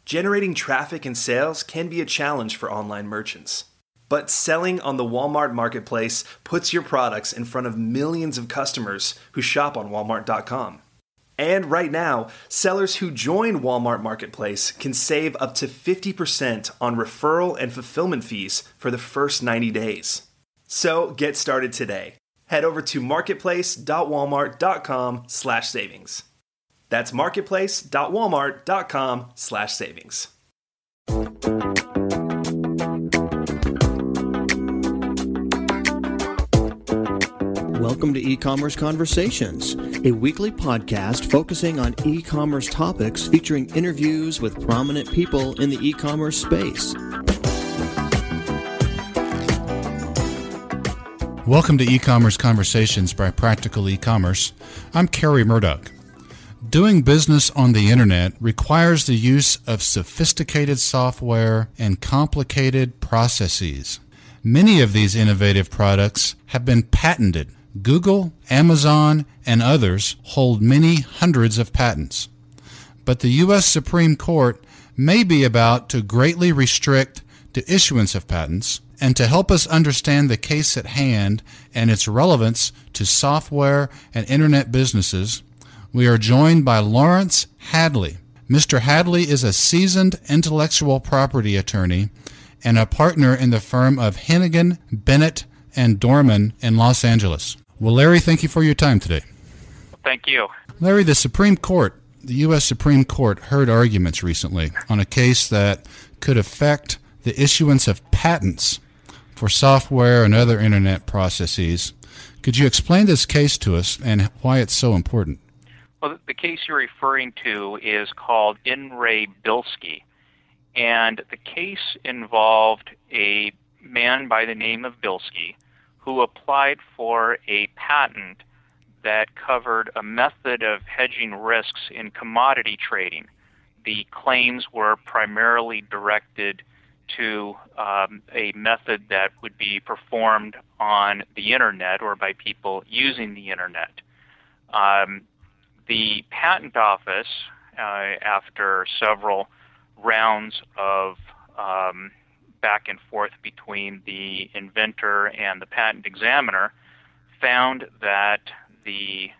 Generating traffic and sales can be a challenge for online merchants. But selling on the Walmart Marketplace puts your products in front of millions of customers who shop on Walmart.com. And right now, sellers who join Walmart Marketplace can save up to 50% on referral and fulfillment fees for the first 90 days. So get started today. Head over to marketplace.walmart.com/savings. That's marketplace.walmart.com/savings. Welcome to E-Commerce Conversations, a weekly podcast focusing on e-commerce topics featuring interviews with prominent people in the e-commerce space. Welcome to E-Commerce Conversations by Practical E-Commerce. I'm Kerry Murdoch. Doing business on the internet requires the use of sophisticated software and complicated processes. Many of these innovative products have been patented. Google, Amazon, and others hold many hundreds of patents. But the U.S. Supreme Court may be about to greatly restrict the issuance of patents. And to help us understand the case at hand and its relevance to software and internet businesses, we are joined by Lawrence Hadley. Mr. Hadley is a seasoned intellectual property attorney and a partner in the firm of Hennigan, Bennett, and Dorman in Los Angeles. Well, Larry, thank you for your time today. Thank you. Larry, the U.S. Supreme Court heard arguments recently on a case that could affect the issuance of patents for software and other internet processes. Could you explain this case to us and why it's so important? Well, the case you're referring to is called In Re Bilski, and the case involved a man by the name of Bilski who applied for a patent that covered a method of hedging risks in commodity trading. The claims were primarily directed to a method that would be performed on the internet or by people using the internet. The patent office, after several rounds of back and forth between the inventor and the patent examiner, found that the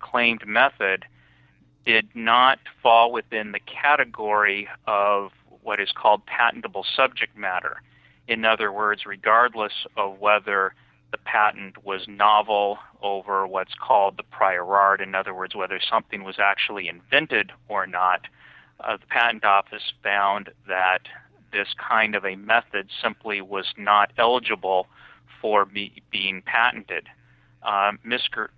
claimed method did not fall within the category of what is called patentable subject matter. In other words, regardless of whether the patent was novel over what's called the prior art, in other words, whether something was actually invented or not, the patent office found that this kind of a method simply was not eligible for being patented. Mr.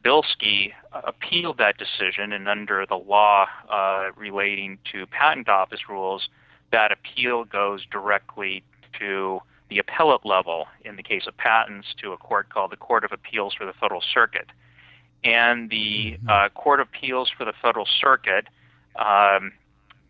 Bilski appealed that decision, and under the law relating to patent office rules, that appeal goes directly to the appellate level, in the case of patents, to a court called the Court of Appeals for the Federal Circuit. And the Court of Appeals for the Federal Circuit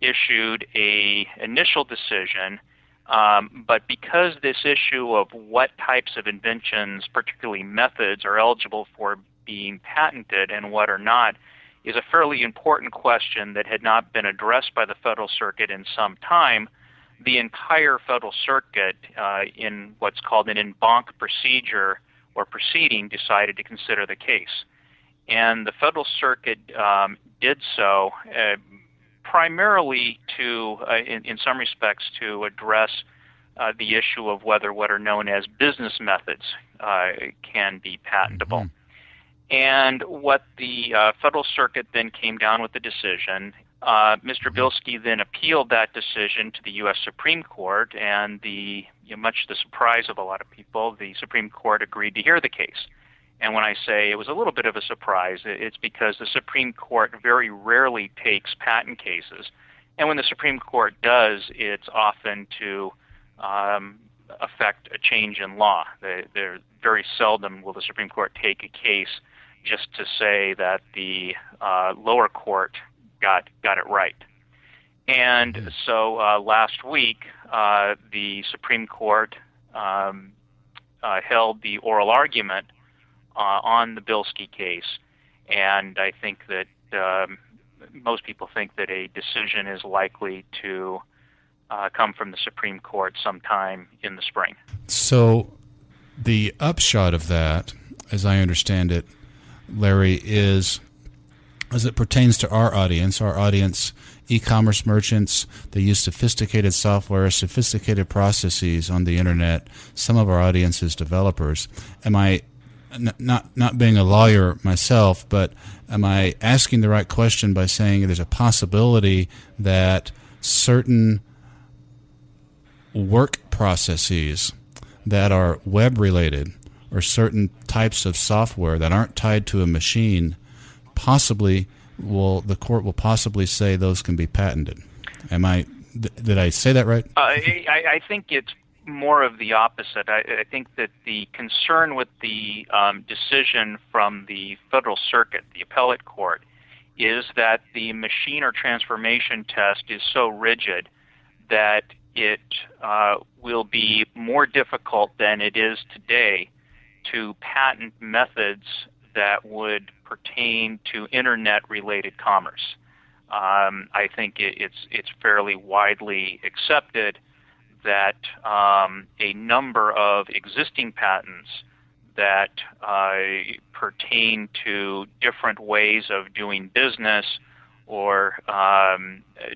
issued an initial decision, but because this issue of what types of inventions, particularly methods, are eligible for being patented and what are not, is a fairly important question that had not been addressed by the Federal Circuit in some time, the entire Federal Circuit, in what's called an en banc procedure or proceeding, decided to consider the case. And the Federal Circuit did so primarily to, in some respects, to address the issue of whether what are known as business methods can be patentable. And what the Federal Circuit then came down with the decision, Mr. Bilski then appealed that decision to the U.S. Supreme Court, and much to the surprise of a lot of people, the Supreme Court agreed to hear the case. And when I say it was a little bit of a surprise, it's because the Supreme Court very rarely takes patent cases. And when the Supreme Court does, it's often to affect a change in law. They're very seldom will the Supreme Court take a case just to say that the lower court got it right. And so last week, the Supreme Court held the oral argument on the Bilski case, and I think that most people think that a decision is likely to come from the Supreme Court sometime in the spring. So the upshot of that, as I understand it, Larry, is as it pertains to our audience, e-commerce merchants, they use sophisticated software, sophisticated processes on the internet. Some of our audience is developers. Am I, not being a lawyer myself, but am I asking the right question by saying there's a possibility that certain work processes that are web-related or certain types of software that aren't tied to a machine the court will possibly say those can be patented? Did I say that right? I think it's more of the opposite. I think that the concern with the decision from the Federal Circuit, the appellate court, is that the machine or transformation test is so rigid that it will be more difficult than it is today to patent methods that would pertain to internet-related commerce. I think it's fairly widely accepted that a number of existing patents that pertain to different ways of doing business or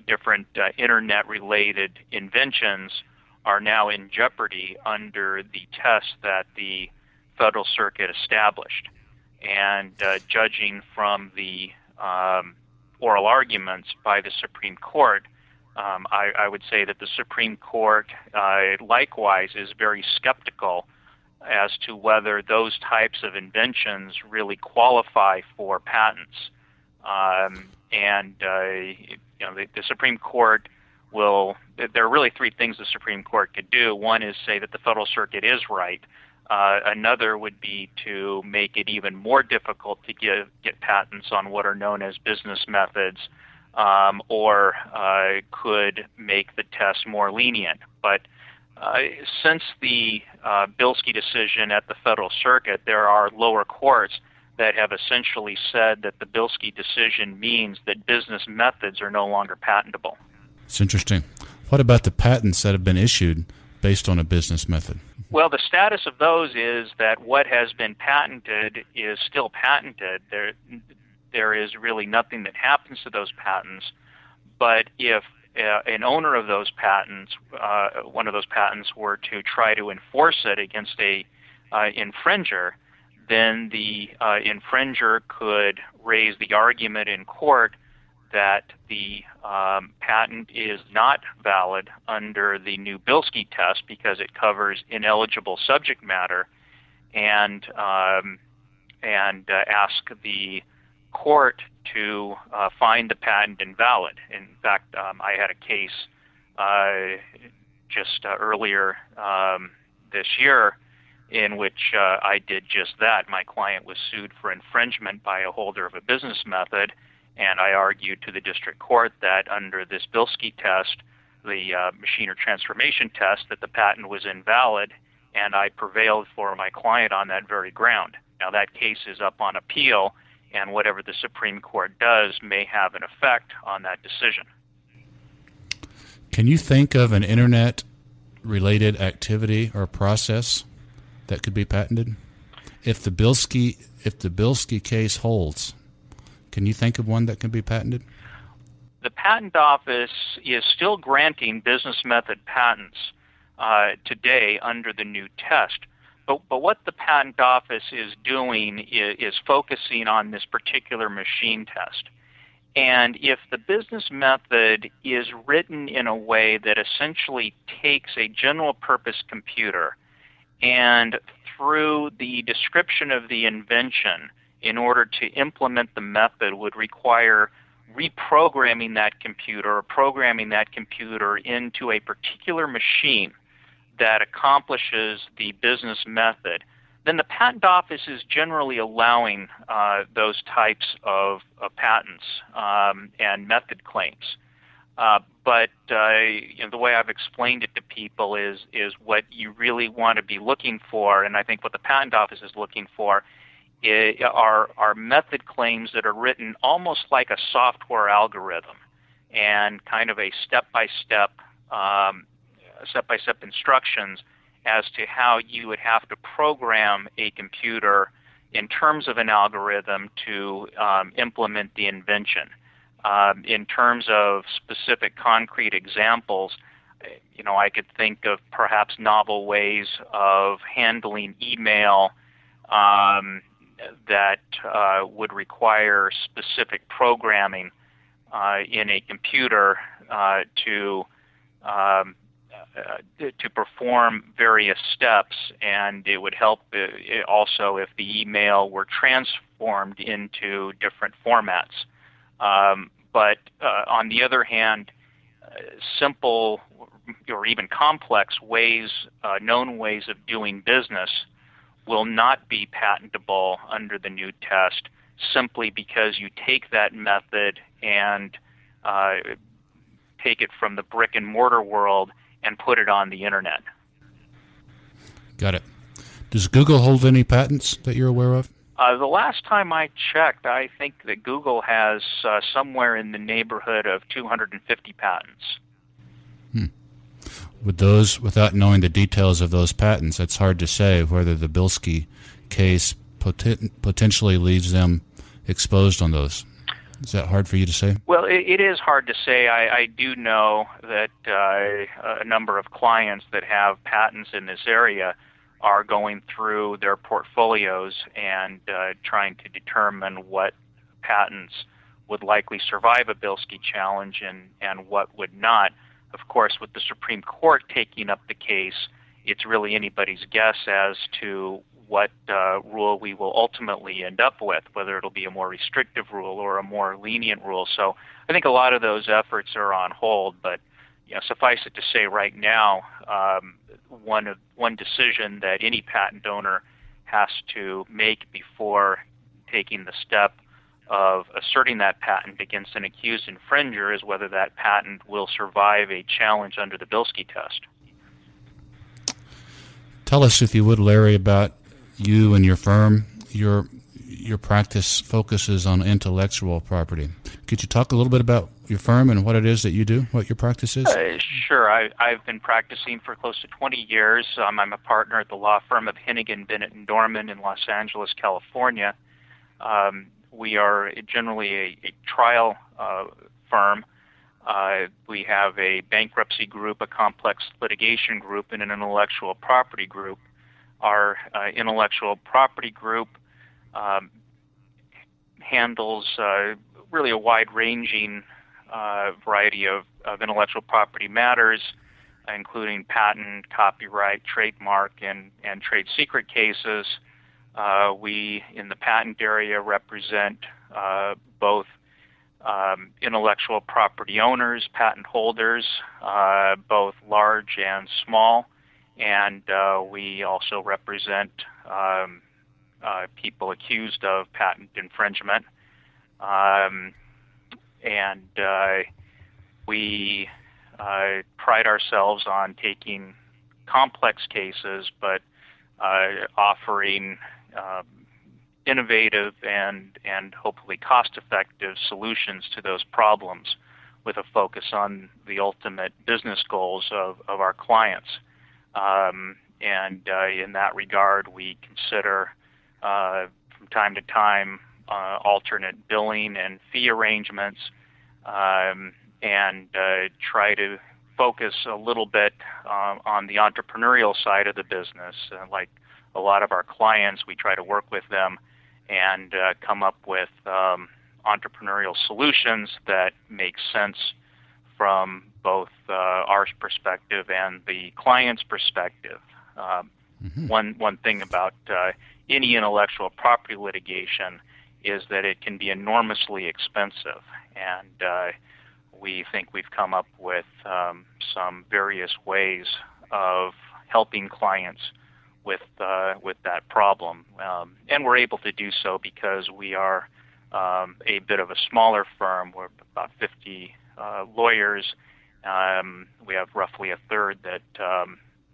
different internet-related inventions are now in jeopardy under the test that the Federal Circuit established. And judging from the oral arguments by the Supreme Court, I would say that the Supreme Court likewise is very skeptical as to whether those types of inventions really qualify for patents. The Supreme Court there are really three things the Supreme Court could do. One is say that the Federal Circuit is right. Another would be to make it even more difficult to get patents on what are known as business methods, or could make the test more lenient. But since the Bilski decision at the Federal Circuit, there are lower courts that have essentially said that the Bilski decision means that business methods are no longer patentable. It's interesting. What about the patents that have been issued based on a business method? Well, the status of those is that what has been patented is still patented. There is really nothing that happens to those patents. But if an owner of those patents, one of those patents, were to try to enforce it against a infringer, then the infringer could raise the argument in court that the patent is not valid under the new Bilski test because it covers ineligible subject matter, and ask the court to find the patent invalid. In fact, I had a case just earlier this year in which I did just that. My client was sued for infringement by a holder of a business method, and I argued to the district court that under this Bilski test, the machine or transformation test, that the patent was invalid, and I prevailed for my client on that very ground. Now, that case is up on appeal, and whatever the Supreme Court does may have an effect on that decision. Can you think of an internet-related activity or process that could be patented? If the Bilski case holds, can you think of one that can be patented? The Patent Office is still granting business method patents today under the new test. But what the Patent Office is doing is focusing on this particular machine test. And if the business method is written in a way that essentially takes a general purpose computer and through the description of the invention, in order to implement the method, would require reprogramming that computer or programming that computer into a particular machine that accomplishes the business method, then the Patent Office is generally allowing those types of patents and method claims. But the way I've explained it to people is what you really want to be looking for, and I think what the Patent Office is looking for, are method claims that are written almost like a software algorithm, and kind of a step-by-step instructions as to how you would have to program a computer in terms of an algorithm to implement the invention. In terms of specific concrete examples, I could think of perhaps novel ways of handling email that would require specific programming in a computer to perform various steps, and it would help also if the email were transformed into different formats. But on the other hand, simple or even complex ways, known ways of doing business will not be patentable under the new test, simply because you take that method and take it from the brick and mortar world and put it on the internet. Got it. Does Google hold any patents that you're aware of? The last time I checked, I think that Google has somewhere in the neighborhood of 250 patents. With those, without knowing the details of those patents, it's hard to say whether the Bilski case potentially leaves them exposed on those. Is that hard for you to say? Well, it is hard to say. I do know that a number of clients that have patents in this area are going through their portfolios and trying to determine what patents would likely survive a Bilski challenge and what would not. Of course, with the Supreme Court taking up the case, it's really anybody's guess as to what rule we will ultimately end up with, whether it'll be a more restrictive rule or a more lenient rule. So I think a lot of those efforts are on hold, but suffice it to say right now, one decision that any patent owner has to make before taking the step of asserting that patent against an accused infringer is whether that patent will survive a challenge under the Bilski test. Tell us, if you would, Larry, about you and your firm. Your practice focuses on intellectual property. Could you talk a little bit about your firm and what it is that you do, what your practice is? Sure. I've been practicing for close to 20 years. I'm a partner at the law firm of Hennigan, Bennett & Dorman in Los Angeles, California. We are generally a trial firm. We have a bankruptcy group, a complex litigation group, and an intellectual property group. Our intellectual property group handles really a wide-ranging variety of intellectual property matters, including patent, copyright, trademark, and trade secret cases. We, in the patent area, represent both intellectual property owners, patent holders, both large and small, and we also represent people accused of patent infringement. We pride ourselves on taking complex cases, but offering innovative and hopefully cost-effective solutions to those problems, with a focus on the ultimate business goals of our clients. In that regard, we consider from time to time alternate billing and fee arrangements, and try to focus a little bit on the entrepreneurial side of the business. Like a lot of our clients, we try to work with them and come up with entrepreneurial solutions that make sense from both our perspective and the client's perspective. One thing about any intellectual property litigation is that it can be enormously expensive, and we think we've come up with some various ways of helping clients with that problem, and we're able to do so because we are a bit of a smaller firm. We're about 50 lawyers. We have roughly a third that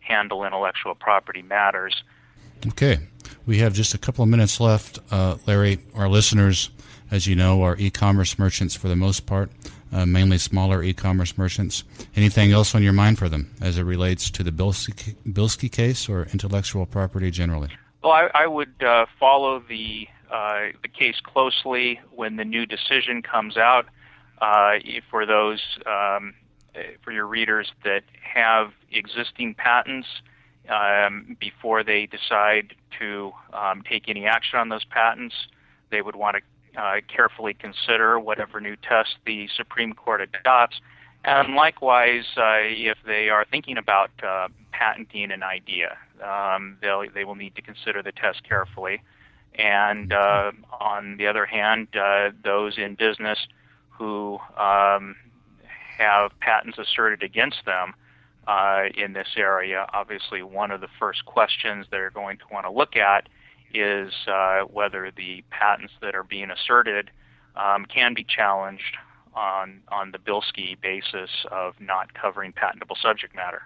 handle intellectual property matters. Okay. We have just a couple of minutes left. Larry, our listeners, as you know, are e-commerce merchants for the most part, mainly smaller e-commerce merchants. Anything else on your mind for them as it relates to the Bilski case or intellectual property generally? Well, I would follow the case closely when the new decision comes out. For those, for your readers that have existing patents, before they decide to take any action on those patents, they would want to carefully consider whatever new test the Supreme Court adopts. And likewise, if they are thinking about patenting an idea, they will need to consider the test carefully. And on the other hand, those in business who have patents asserted against them in this area, obviously one of the first questions they're going to want to look at is whether the patents that are being asserted can be challenged on the Bilski basis of not covering patentable subject matter.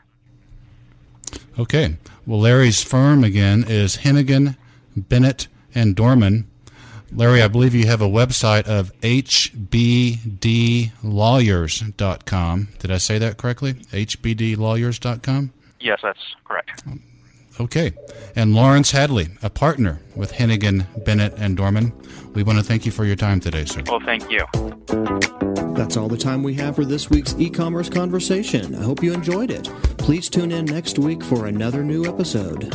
Okay. Well, Larry's firm, again, is Hennigan, Bennett, and Dorman. Larry, I believe you have a website of hbdlawyers.com. Did I say that correctly? hbdlawyers.com? Yes, that's correct. Okay. And Lawrence Hadley, a partner with Hennigan, Bennett, and Dorman. We want to thank you for your time today, sir. Well, thank you. That's all the time we have for this week's e-commerce conversation. I hope you enjoyed it. Please tune in next week for another new episode.